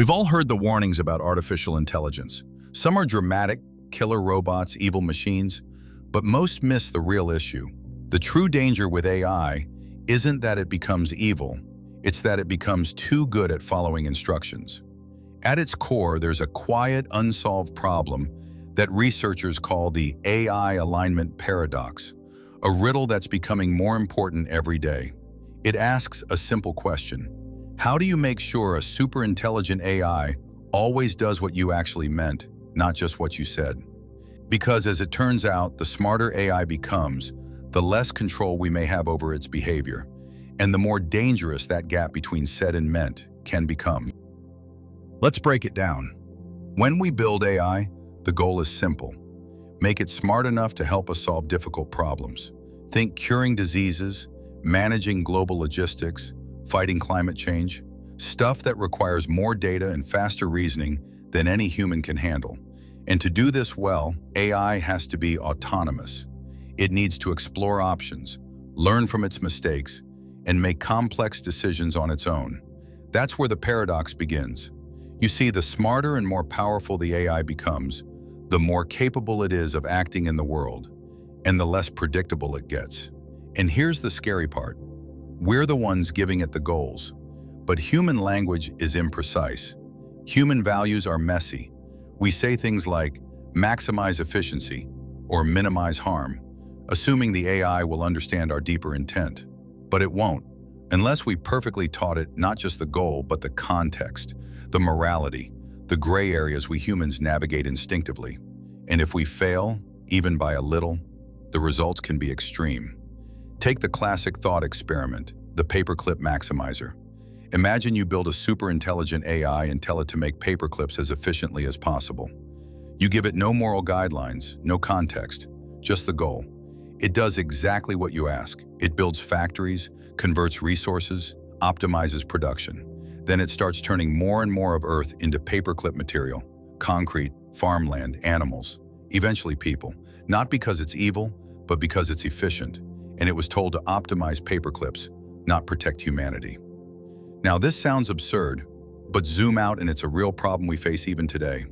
We've all heard the warnings about artificial intelligence. Some are dramatic, killer robots, evil machines, but most miss the real issue. The true danger with AI isn't that it becomes evil, it's that it becomes too good at following instructions. At its core, there's a quiet, unsolved problem that researchers call the AI alignment paradox, a riddle that's becoming more important every day. It asks a simple question: how do you make sure a super intelligent AI always does what you actually meant, not just what you said? Because as it turns out, the smarter AI becomes, the less control we may have over its behavior, and the more dangerous that gap between said and meant can become. Let's break it down. When we build AI, the goal is simple. Make it smart enough to help us solve difficult problems. Think curing diseases, managing global logistics, fighting climate change, stuff that requires more data and faster reasoning than any human can handle. And to do this well, AI has to be autonomous. It needs to explore options, learn from its mistakes, and make complex decisions on its own. That's where the paradox begins. You see, the smarter and more powerful the AI becomes, the more capable it is of acting in the world, and the less predictable it gets. And here's the scary part. We're the ones giving it the goals, but human language is imprecise. Human values are messy. We say things like maximize efficiency or minimize harm, assuming the AI will understand our deeper intent. But it won't, unless we perfectly taught it not just the goal, but the context, the morality, the gray areas we humans navigate instinctively. And if we fail, even by a little, the results can be extreme. Take the classic thought experiment, the paperclip maximizer. Imagine you build a super intelligent AI and tell it to make paperclips as efficiently as possible. You give it no moral guidelines, no context, just the goal. It does exactly what you ask. It builds factories, converts resources, optimizes production. Then it starts turning more and more of Earth into paperclip material, concrete, farmland, animals, eventually people. Not because it's evil, but because it's efficient. And it was told to optimize paperclips, not protect humanity. Now this sounds absurd, but zoom out and it's a real problem we face even today.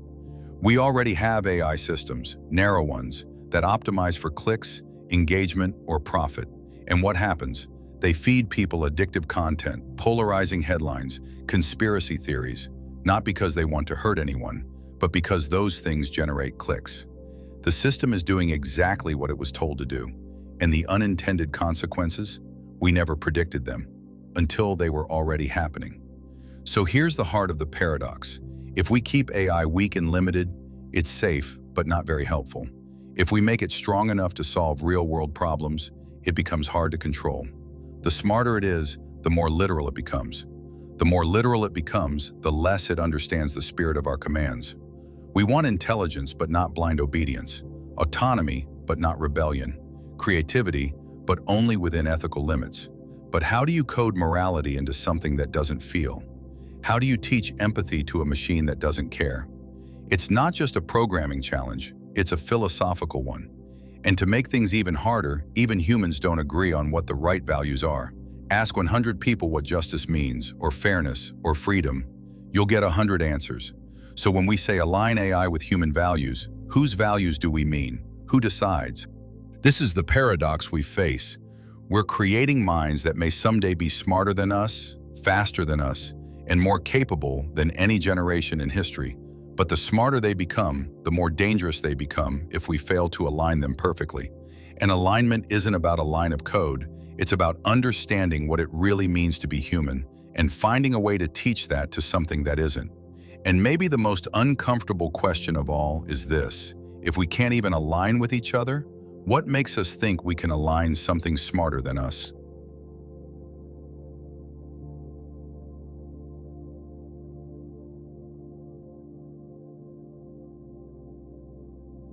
We already have AI systems, narrow ones, that optimize for clicks, engagement, or profit. And what happens? They feed people addictive content, polarizing headlines, conspiracy theories, not because they want to hurt anyone, but because those things generate clicks. The system is doing exactly what it was told to do, and the unintended consequences, we never predicted them, until they were already happening. So here's the heart of the paradox. If we keep AI weak and limited, it's safe, but not very helpful. If we make it strong enough to solve real-world problems, it becomes hard to control. The smarter it is, the more literal it becomes. The more literal it becomes, the less it understands the spirit of our commands. We want intelligence, but not blind obedience. Autonomy, but not rebellion. Creativity, but only within ethical limits. But how do you code morality into something that doesn't feel? How do you teach empathy to a machine that doesn't care? It's not just a programming challenge, it's a philosophical one. And to make things even harder, even humans don't agree on what the right values are. Ask 100 people what justice means, or fairness, or freedom. You'll get 100 answers. So when we say align AI with human values, whose values do we mean? Who decides? This is the paradox we face. We're creating minds that may someday be smarter than us, faster than us, and more capable than any generation in history. But the smarter they become, the more dangerous they become if we fail to align them perfectly. And alignment isn't about a line of code, it's about understanding what it really means to be human and finding a way to teach that to something that isn't. And maybe the most uncomfortable question of all is this: if we can't even align with each other, what makes us think we can align something smarter than us?